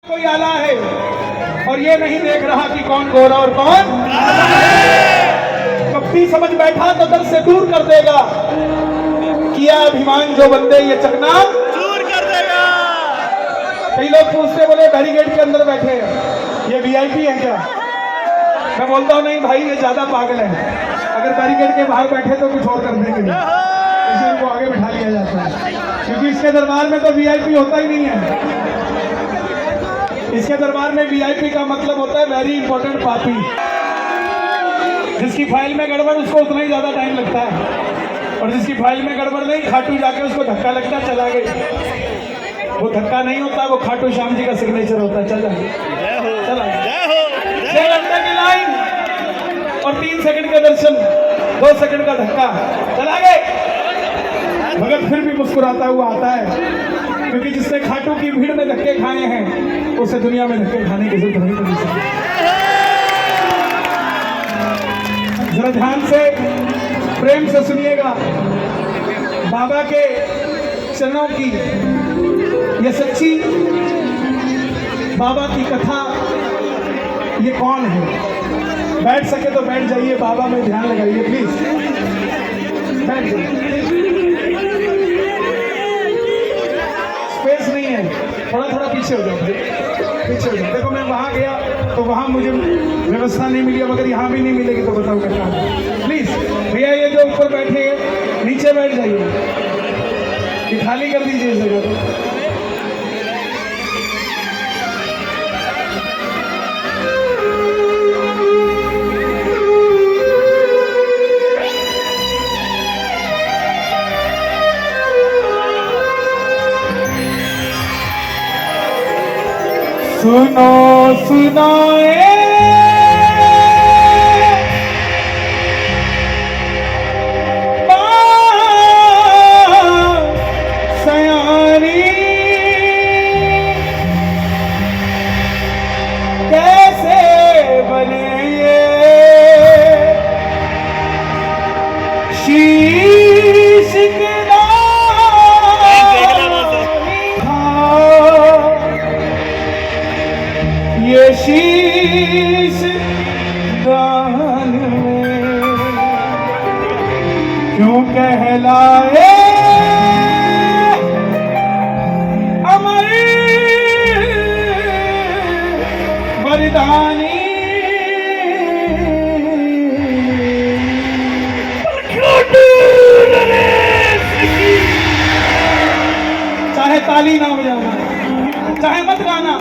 कोई आला है और ये नहीं देख रहा कि कौन गोरा और कौन कभी समझ बैठा तो दर से दूर कर देगा। किया अभिमान जो बंदे ये चकना दूर कर देगा। कई लोग पूछते बोले बैरिकेड के अंदर बैठे ये वीआईपी है क्या? मैं बोलता हूँ नहीं भाई, ये ज्यादा पागल है। अगर बैरिकेड के बाहर बैठे तो कुछ और कर देंगे, इसलिए उनको आगे बिठा लिया जाता है, क्योंकि इसके दरबार में तो वीआईपी होता ही नहीं है। इसके दरबार में वीआईपी का मतलब होता है वेरी इंपॉर्टेंट पापी। जिसकी फाइल में गड़बड़ उसको उतना ही ज्यादा टाइम लगता है, और जिसकी फाइल में गड़बड़ नहीं, खाटू जाके उसको धक्का लगता चला गई। वो धक्का नहीं होता, वो खाटू श्याम जी का सिग्नेचर होता है। चला चला 6 घंटे की लाइन और 3 सेकंड का दर्शन, 2 सेकंड का धक्का, चला गए। भगत फिर भी मुस्कुराता हुआ आता है, क्योंकि जिसने खाटू की भीड़ में धक्के खाए हैं उसे दुनिया में धक्के खाने की जरूरत नहीं पड़ी। जरा ध्यान से प्रेम से सुनिएगा बाबा के चरणों की ये सच्ची बाबा की कथा। ये कौन है? बैठ सके तो बैठ जाइए, बाबा में ध्यान लगाइए प्लीज, बैठ जाइए। स्पेस नहीं है, थोड़ा थोड़ा पीछे हो जाओ भाई, पीछे हो जाओ। देखो मैं वहां गया तो वहां मुझे व्यवस्था नहीं मिली, अगर यहाँ भी नहीं मिलेगी तो बताओ क्या। प्लीज भैया ये जो ऊपर बैठे हैं नीचे बैठ जाइए, ये खाली कर दीजिए इस जगह। सुनो सुनाए सयारी, कैसे बने ये शीश ये शीश दान में क्यों कहलाए अमर वरदानी। चाहे ताली ना बजाना, चाहे मत गाना,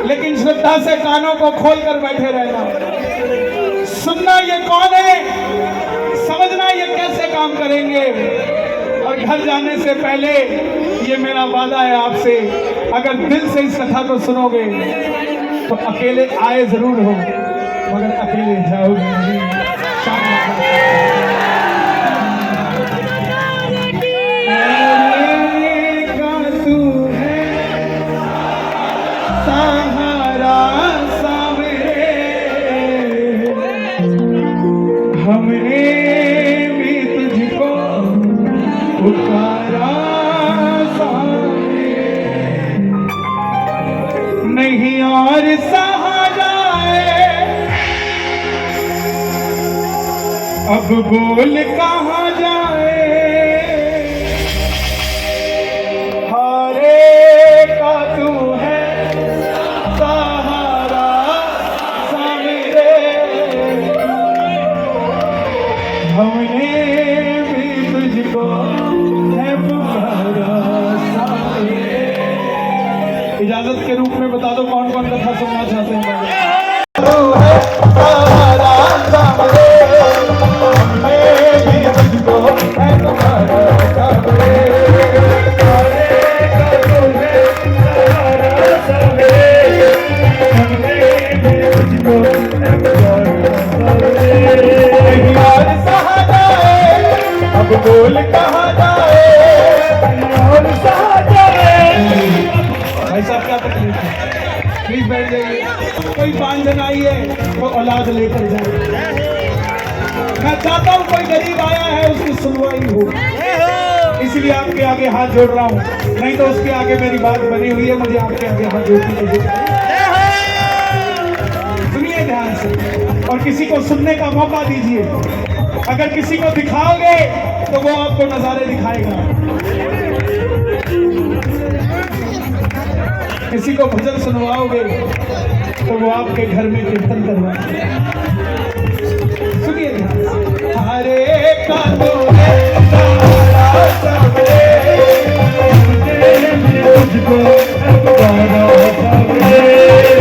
लेकिन श्रद्धा से कानों को खोलकर बैठे रहना। सुनना ये कौन है, समझना ये कैसे काम करेंगे, और घर जाने से पहले ये मेरा वादा है आपसे, अगर दिल से इस कथा को सुनोगे तो अकेले आए जरूर हो मगर अकेले जाओगे नहीं। हमने भी तुझको पुकारा नहीं और सहा जाए, अब बोल कहाँ जाए। हारे का तू है सहारा सामने, हमने भी तुझको है पुकारा सामने। इजाजत के रूप में बता दो कौन कौन कथा सुनना चाहते हैं। अब बोल कहाँ जाए, और कहाँ जाए। भाई साहब क्या तकलीफ है, प्लीज बैठ जाइए। कोई 5 जन आई है वो औलाद लेकर जाए। मैं चाहता हूँ कोई गरीब आया है उसकी सुनवाई हो। इसलिए आपके आगे हाथ जोड़ रहा हूँ, नहीं तो उसके आगे मेरी बात बनी हुई है, मुझे आपके आगे हाथ जोड़नी चाहिए। सुनिए ध्यान से और किसी को सुनने का मौका दीजिए। अगर किसी को दिखाओगे तो वो आपको नजारे दिखाएगा, किसी को भजन सुनवाओगे तो वो आपके घर में कीर्तन करवाएगा। सुनिए हरे कानों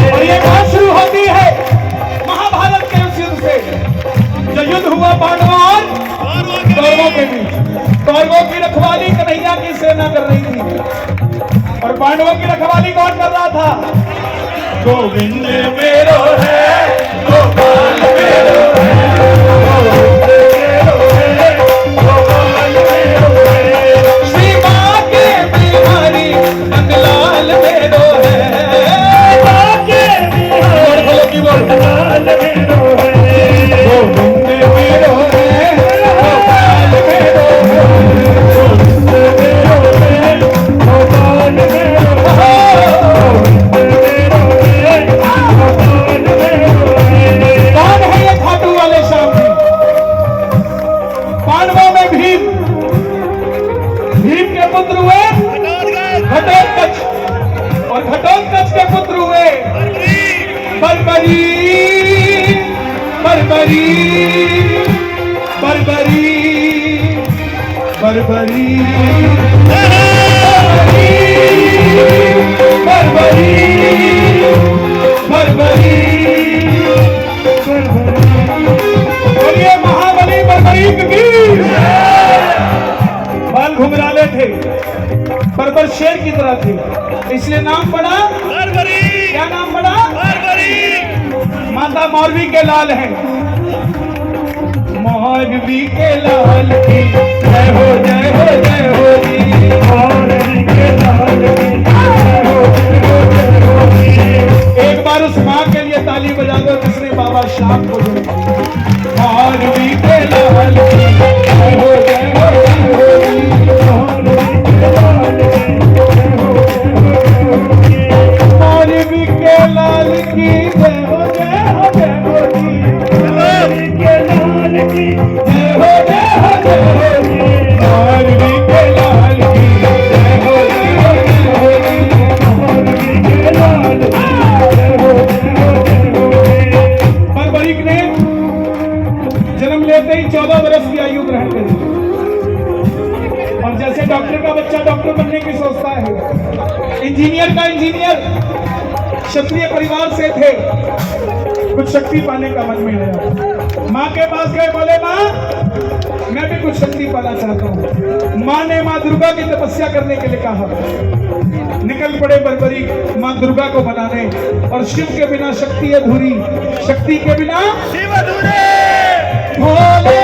और ये बात शुरू होती है महाभारत के उस युद्ध से जो युद्ध हुआ पांडवों और कौरवों के बीच। कौरवों की रखवाली कन्हैया की सेना कर रही थी और पांडवों की रखवाली कौन कर रहा था? गोविंद मेरो है, गोपाल मेरो है, श्री माँ के बिहारी नंदलाल मेरो है, गोविंद मेरो है, गोपाल मेरो कौन है ये खाटू वाले श्याम जी? पांडवों में भीम, भीम के पुत्र हुए घटोत्कच और घटोत्कच के पुत्र हुए बर्बरी, बर्बरी, बर्बरी, बर्बरी, बर्बरी, बर्बरी, बोलिए महाबली बर्बरी की। बाल घुंघराले थे, बर्बर शेर की तरह थे, इसलिए नाम पड़ा बर्बरी। क्या नाम पड़ा? बर्बरी। माता मौलवी के लाल हैं, मौलवी के लाल की जय हो, जय हो, जय हो जी, मौलवी के लाल की जय हो, जय हो जी। एक बार उस माँ के लिए ताली बजा दो जिसने बाबा श्याम को जोड़ा। मौलवी के लाल की जय हो, जय हो, जय हो जी, मौलवी के लाल की जय हो, जय हो जी, मौलवी के लाल की जय हो, जय हो, जय हो जी, मौलवी के लाल की जय हो, जय हो, जय हो जी, मौलवी के लाल की जय हो, जय हो, जय हो जी, मौलवी के लाल की जय हो, जय हो, जय हो जी। बर्बरीक ने जन्म लेते ही 14 वर्ष की आयु ग्रहण करी और जैसे डॉक्टर का बच्चा डॉक्टर बनने की सोचता है, इंजीनियर का इंजीनियर, क्षत्रिय परिवार से थे, कुछ शक्ति पाने का मन में आया। माँ के पास गए, बोले माँ मैं भी कुछ शक्ति पाना चाहता हूँ। माँ ने माँ दुर्गा की तपस्या करने के लिए कहा। निकल पड़े बर्बरी माँ दुर्गा को बनाने और शिव के बिना शक्ति अधूरी, शक्ति के बिना शिव अधूरे। भोले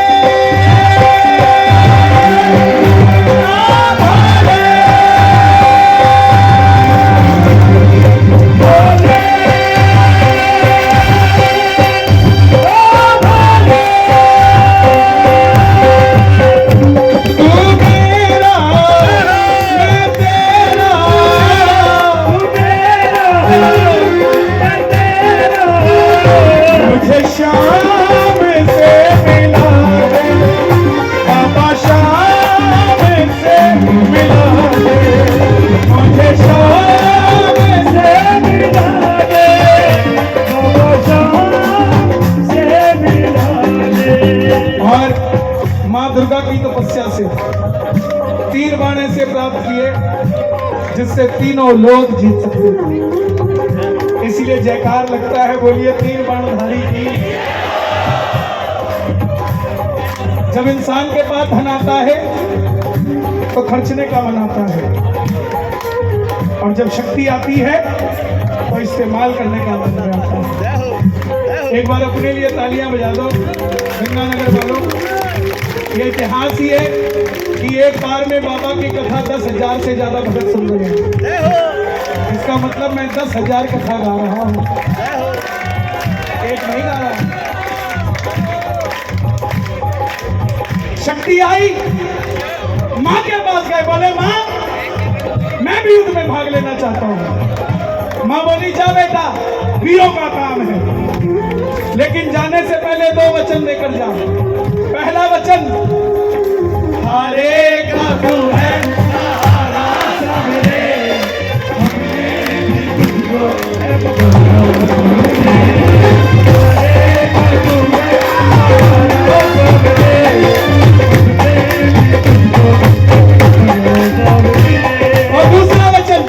दुर्गा की तपस्या से 3 बाण ऐसे प्राप्त किए जिससे तीनों लोग जीत सकते थे। इसलिए जयकार लगता है, बोलिए 3 बाणधारी की। जब इंसान के पास धन आता है तो खर्चने का मन आता है और जब शक्ति आती है तो इस्तेमाल करने का मन आता है। एक बार अपने लिए तालियां बजा दो गंगानगर वालों। ये इतिहास ही है कि एक बार में बाबा की कथा 10,000 से ज्यादा भगत सुन रहे हैं। इसका मतलब मैं 10,000 कथा गा रहा हूँ, एक नहीं गा रहा। शक्ति आई, माँ के पास गए, बोले माँ मैं भी युद्ध में भाग लेना चाहता हूँ। माँ बोली जा बेटा, वीरों का काम है, लेकिन जाने से पहले 2 वचन देकर जा। पहला वचन, हारे का तू है सहारा सबरे, और दूसरा वचन,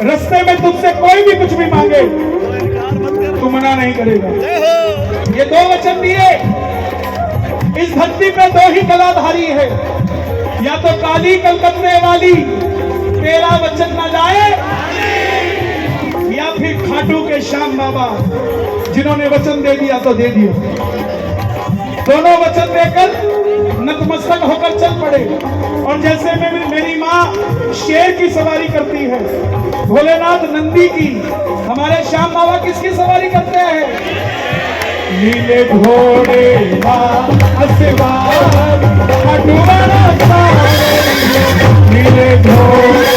रास्ते में तुमसे कोई भी कुछ भी मांगे तू मना नहीं करेगा। ये 2 वचन दिए। इस धरती पे 2 ही कलाधारी है, या तो काली कलकत्ते वाली तेरा वचन न जाए, या फिर खाटू के श्याम बाबा जिन्होंने वचन दे दिया तो दे दिया। दोनों वचन देकर नतमस्तक होकर चल पड़े। और जैसे मेरी माँ शेर की सवारी करती है, भोलेनाथ नंदी की, हमारे श्याम बाबा किसकी सवारी करते हैं? नीले घोड़े नीले घोड़े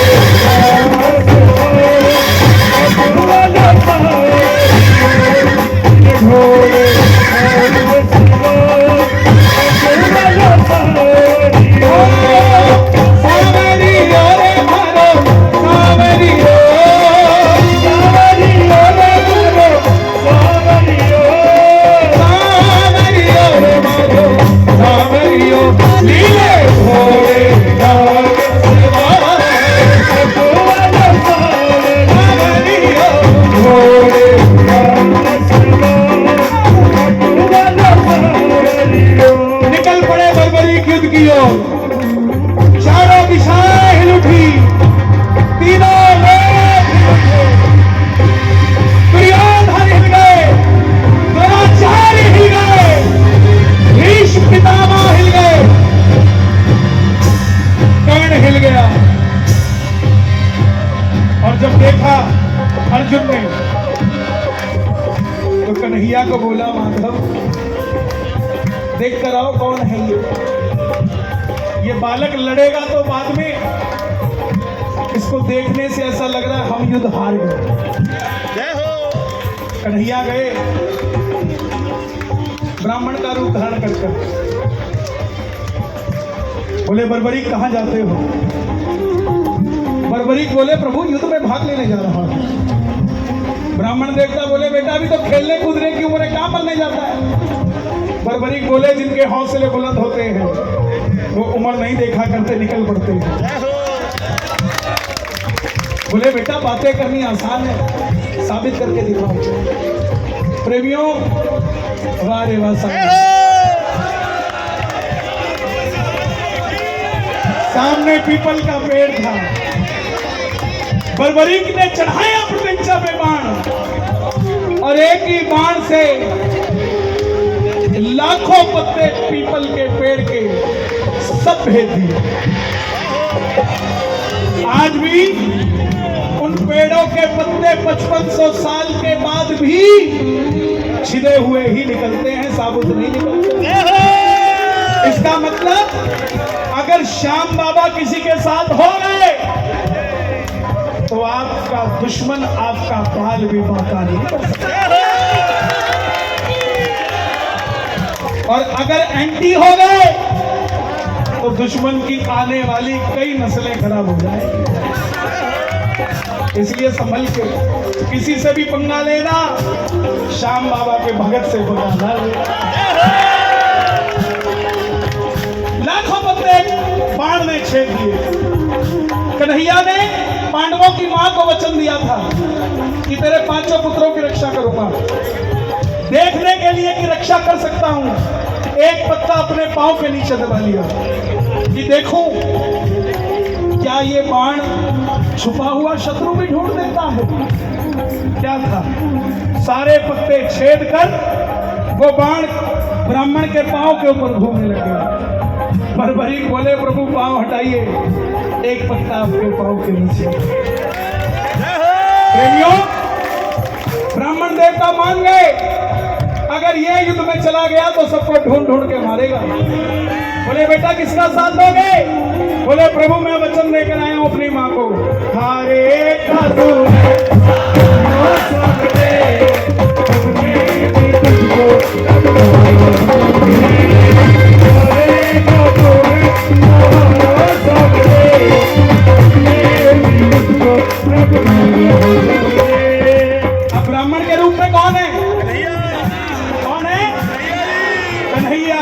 चारों दिशाएं हिल उठी, तीनों लोग दुर्योधन हिल गए, द्रोणाचार्य हिल गए, भीष्म पितामह हिल गए, कर्ण हिल गया। और जब देखा अर्जुन ने तो कन्हैया को बोला, माधव देख कर आओ कौन है ये बालक लड़ेगा तो बाद में, इसको देखने से ऐसा लग रहा है हम युद्ध हार गए। जय हो। कन्हैया गए ब्राह्मण का रूप धारण कर, बोले बर्बरीक कहां जाते हो? बर्बरीक बोले प्रभु युद्ध में भाग लेने जा रहा हूं। ब्राह्मण देवता बोले बेटा अभी तो खेलने कूदने की उम्र है, कहां मरने जाता है? बर्बरीक बोले जिनके हौसले बुलंद होते हैं वो उम्र नहीं देखा करते, निकल पड़ते हैं। बोले बेटा बातें करनी आसान है, साबित करके दिखाओ। प्रेमियों वाह रे वाह, सामने पीपल का पेड़ था, बर्बरीक ने चढ़ाया प्रत्यंचा पे बाण, और एक ही बाण से लाखों पत्ते पीपल के पेड़ के सब भेज दिए। आज भी उन पेड़ों के पत्ते 5500 साल के बाद भी छिदे हुए ही निकलते हैं, साबुत नहीं निकलते। इसका मतलब अगर श्याम बाबा किसी के साथ हो गए तो आपका दुश्मन आपका बाल भी बांका नहीं कर सकता, और अगर एंटी हो गए तो दुश्मन की आने वाली कई नस्लें खराब हो जाएंगी। इसलिए संभल के किसी से भी पंगा लेना, श्याम बाबा के भगत से पंगा ना लेना। लाखों पत्ते बाण ने छेद दिए। कन्हैया ने पांडवों की मां को वचन दिया था कि तेरे 5 पुत्रों की रक्षा करूंगा, देखने के लिए कि रक्षा कर सकता हूं। एक पत्ता अपने पांव के नीचे दबा लिया कि देखूं क्या ये बाण छुपा हुआ शत्रु भी ढूंढ देता है। क्या था, सारे पत्ते छेद कर वो बाण ब्राह्मण के पांव के ऊपर घूमने लगे। बर्बरीक बोले प्रभु पांव हटाइए, एक पत्ता आपके पांव के नीचे। प्रेमियों, ब्राह्मण देवता मान गए अगर अगर ये युद्ध में चला गया तो सबको ढूंढ ढूंढ के मारेगा। बोले बेटा किसका साथ दोगे? बोले प्रभु मैं वचन लेकर आया हूं अपनी माँ को। हारे का अब ब्राह्मण के रूप में कौन है? कौन है? कन्हैया।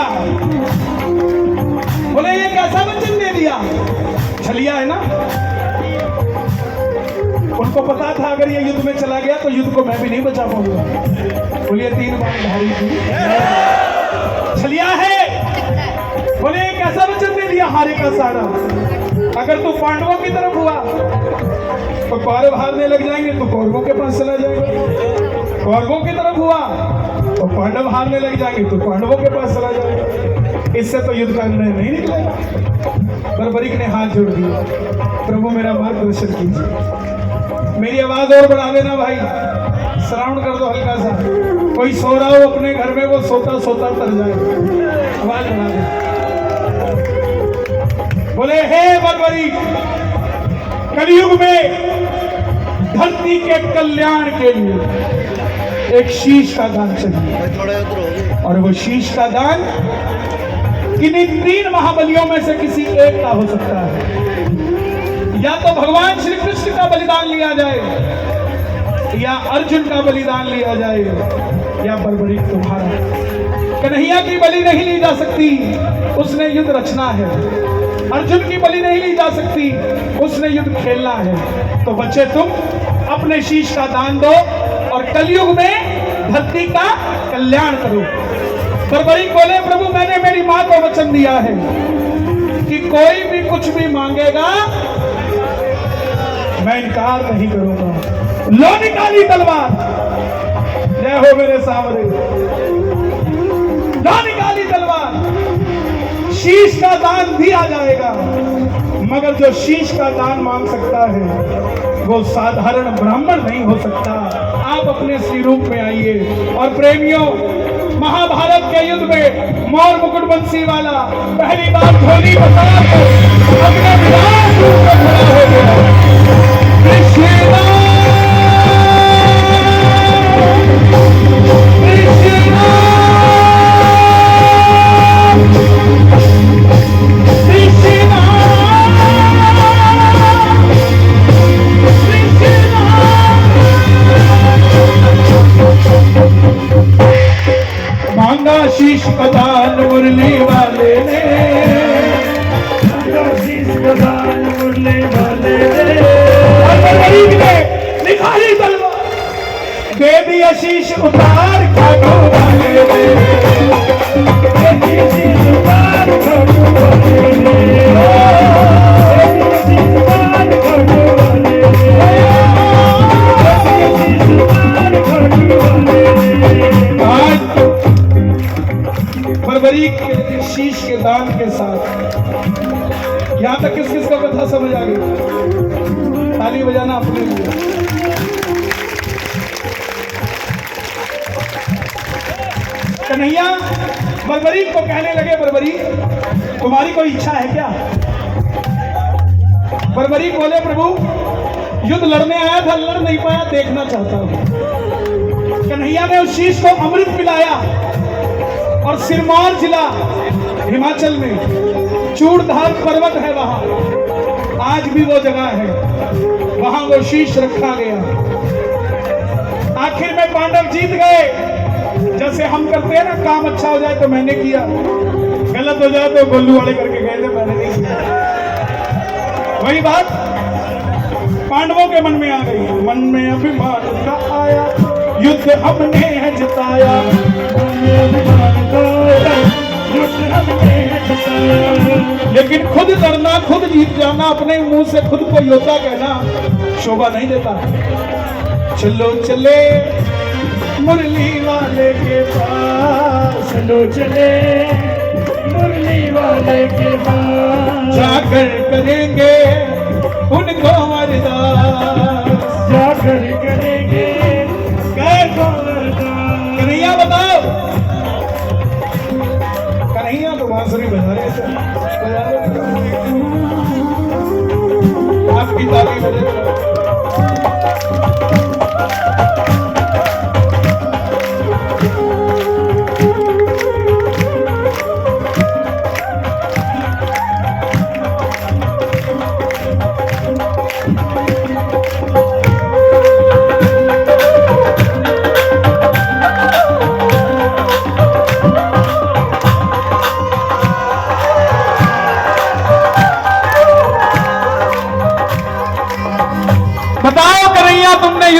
बोले ये कैसा वचन दे दिया? छलिया है ना। उनको पता था अगर ये युद्ध में चला गया तो युद्ध को मैं भी नहीं बचा पाऊंगा। बोलिए 3 बार भारी थी, छलिया है। बोले ये कैसा वचन दे दिया? हारे का सारा। अगर तू पांडवों की तरफ हुआ तो कौरव हारने लग जाएंगे, तो कौरवों के पास चला जाएगा। कौरवों की तरफ हुआ तो पांडव हारने लग जाएंगे, तो पांडवों के पास चला जाएगा। इससे तो युद्ध का निर्णय नहीं निकलेगा। बर्बरीक ने हाथ जोड़ दिया, प्रभु मेरा मार्गदर्शन कीजिए, मेरी आवाज और बढ़ा देना भाई, श्रावण कर दो हल्का सा। कोई सो रहा हो अपने घर में, वो सोता सोता तर जाए, आवाज बढ़ा दे। बोले हे बर्बरीक, कलयुग में धरती के कल्याण के लिए एक शीश का दान चाहिए, और वो शीश का दान किन्हीं 3 महाबलियों में से किसी एक का हो सकता है। या तो भगवान श्री कृष्ण का बलिदान लिया जाए, या अर्जुन का बलिदान लिया जाए, या बर्बरीक तुम्हारा। कन्हैया की बलि नहीं ली जा सकती, उसने युद्ध रचना है। अर्जुन की बलि नहीं ली जा सकती, उसने युद्ध खेलना है। तो बच्चे तुम अपने शीश का दान दो और कलयुग में धरती का कल्याण करो। बर्बरीक बोले प्रभु मैंने मेरी मां को वचन दिया है कि कोई भी कुछ भी मांगेगा मैं इनकार नहीं करूंगा। लो निकाली तलवार, जय हो मेरे सामने। लो निकाली तलवार, शीश का दान दिया जाएगा, मगर जो शीश का दान मांग सकता है वो साधारण ब्राह्मण नहीं हो सकता। आप अपने श्री रूप में आइए। और प्रेमियों, महाभारत के युद्ध में मोर मुकुट बंसी वाला पहली बार झोली बता अपने विराट रूप में खड़ा हो गया। मांगा शीश का दान मुरली वाले ने, मांगा शीश का दान मुरली वाले ने, और बर्बरीक ने निकाली तलवार, दे दिया शीश उतार खाटू वाले ने, दे दिया शीश उतार खाटू वाले ने, दे दिया शीश उतार खाटू वाले ने, दे दिया शीश उतार खाटू वाले ने। बर्बरीक के शीश के दान के साथ यहां तक किस किस को कथा समझ आ गई? ताली बजाना अपने लिए। कन्हैया बर्बरीक को कहने लगे, बर्बरीक तुम्हारी कोई इच्छा है क्या? बर्बरीक बोले प्रभु युद्ध लड़ने आया था, लड़ नहीं पाया, देखना चाहता हूं। कन्हैया ने उस शीश को अमृत पिलाया और सिरमौर जिला हिमाचल में चूड़धार पर्वत है, वहां आज भी वो जगह है, वहां वो शीश रखा गया। आखिर में पांडव जीत गए। जैसे हम करते हैं ना, काम अच्छा हो जाए तो मैंने किया, गलत हो जाए तो गोलू वाले करके गए थे, मैंने नहीं किया। वही बात पांडवों के मन में आ गई। मन में अभिमान का आया, युद्ध हमने है जिताया, लेकिन खुद लड़ना, खुद जीत जाना, अपने मुंह से खुद को योद्धा कहना शोभा नहीं देता। चलो चले मुरली वाले के पास, चलो चले मुरली वाले के पास, जाकर करेंगे उनको अरदास, जाकर करेंगे कैको अरदास। कन्हैया बताओ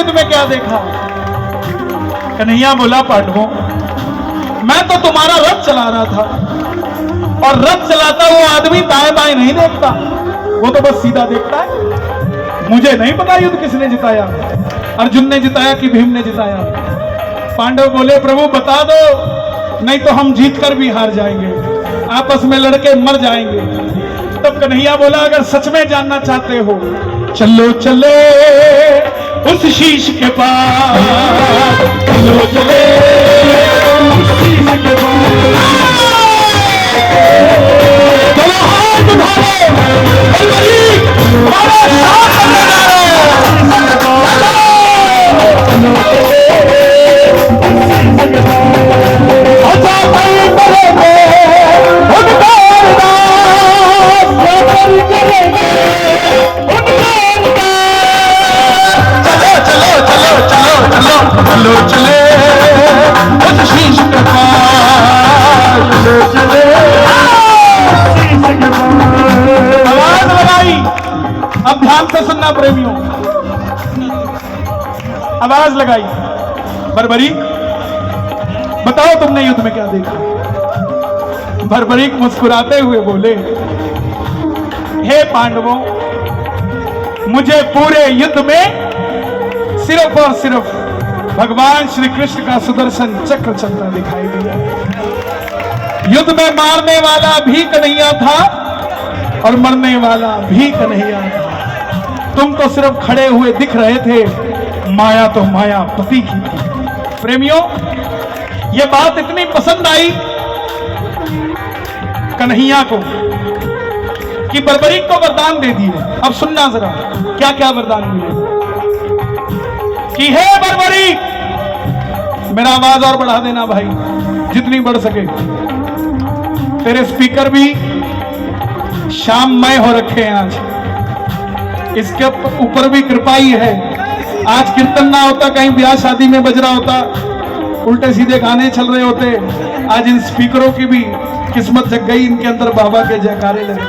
युद्ध में क्या देखा? कन्हैया बोला, पांडवों, मैं तो तुम्हारा रथ चला रहा था, और रथ चलाता हुआ आदमी दाएं बाएं नहीं देखता, वो तो बस सीधा देखता है। मुझे नहीं पता युद्ध किसने जिताया, अर्जुन ने जिताया कि भीम ने जिताया। पांडव बोले, प्रभु बता दो, नहीं तो हम जीत कर भी हार जाएंगे, आपस में लड़के मर जाएंगे। तब कन्हैया बोला, अगर सच में जानना चाहते हो, चलो चले उस शीश के पास, चलो चले उस शीश के पास, चलो हाथ उठाओ, बलबली हमारा साथ करने जा रहे हैं, चलो अच्छा भाई करेंगे उनका अरदास, करेंगे चलो चले उस शीश के पास, चलो चले शीश के पास। आवाज लगाई, अब ध्यान से सुनना प्रेमियों, आवाज लगाई। बर्बरीक, बताओ तुमने युद्ध में क्या देखा? बर्बरीक मुस्कुराते हुए बोले, हे पांडवों, मुझे पूरे युद्ध में सिर्फ और सिर्फ भगवान श्री कृष्ण का सुदर्शन चक्र चलता दिखाई दिया। युद्ध में मारने वाला भी कन्हैया था और मरने वाला भी कन्हैया था। तुम तो सिर्फ खड़े हुए दिख रहे थे, माया तो मायापति की थी। प्रेमियों, यह बात इतनी पसंद आई कन्हैया को कि बर्बरीक को वरदान दे दिए। अब सुनना जरा क्या क्या वरदान मिले कि हे बर्बरीक, मेरा आवाज और बढ़ा देना भाई, जितनी बढ़ सके। तेरे स्पीकर भी शाममय हो रखे हैं आज, इसके ऊपर भी कृपा ही है। आज कीर्तन ना होता, कहीं ब्याह शादी में बज रहा होता, उल्टे सीधे गाने चल रहे होते, आज इन स्पीकरों की भी किस्मत जग गई, इनके अंदर बाबा के जयकारे लगे।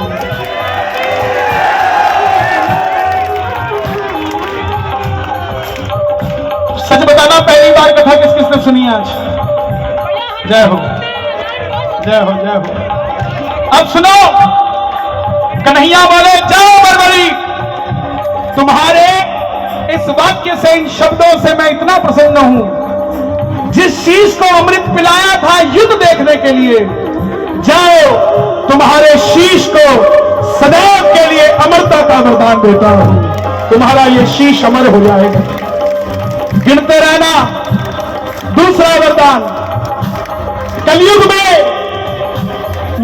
सच बताना, पहली बार कथा किस किसने सुनी आज? जय हो, जय हो, जय हो। अब सुनो, कन्हैया बोले, जाओ बर्बरीक, तुम्हारे इस वाक्य से, इन शब्दों से मैं इतना प्रसन्न हूं। जिस शीश को अमृत पिलाया था युद्ध देखने के लिए, जाओ, तुम्हारे शीश को सदैव के लिए अमरता का वरदान देता हूं। तुम्हारा ये शीश अमर हो जाएगा। गिनते रहना। दूसरा वरदान, कलयुग में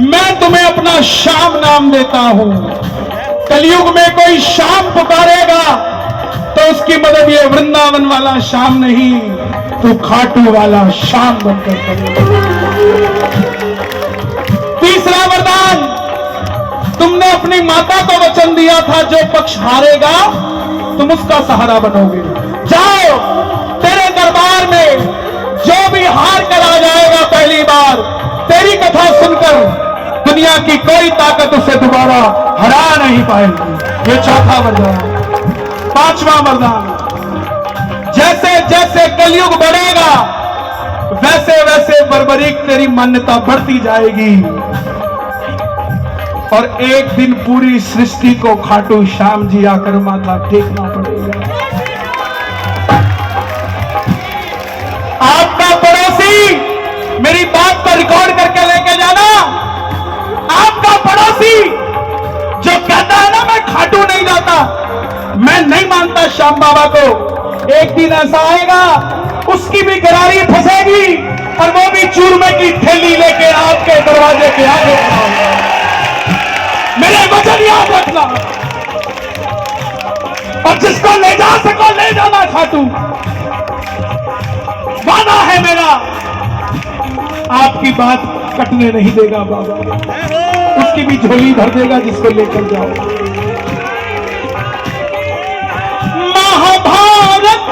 मैं तुम्हें अपना श्याम नाम देता हूं। कलयुग में कोई श्याम पुकारेगा तो उसकी मदद ये वृंदावन वाला श्याम नहीं, तो खाटू वाला श्याम बनकर करेगा। तीसरा वरदान, तुमने अपनी माता को वचन दिया था, जो पक्ष हारेगा तुम उसका सहारा बनोगे। जाओ, तेरे दरबार में जो भी हार कर आ जाएगा पहली बार, तेरी कथा सुनकर दुनिया की कोई ताकत उसे दोबारा हरा नहीं पाएगी। ये चौथा वरदान। पांचवा वरदान, जैसे जैसे कलयुग बढ़ेगा वैसे वैसे बर्बरीक तेरी मान्यता बढ़ती जाएगी, और एक दिन पूरी सृष्टि को खाटू श्याम जी आकर माथा टेकना पड़ेगा। आपका पड़ोसी, मेरी बात को रिकॉर्ड करके लेके जाना, आपका पड़ोसी जो कहता है ना मैं खाटू नहीं जाता, मैं नहीं मानता श्याम बाबा को, एक दिन ऐसा आएगा उसकी भी गरारी फंसेगी और वो भी चूरमे की थैली लेके आपके दरवाजे के आगे खड़ा। मेरे वचन याद रखना, और जिसको ले जा सको ले जाना। खाटू वादा है मेरा, आपकी बात कटने नहीं देगा बाबा, उसकी भी झोली भर देगा जिसको लेकर जाओ। महाभारत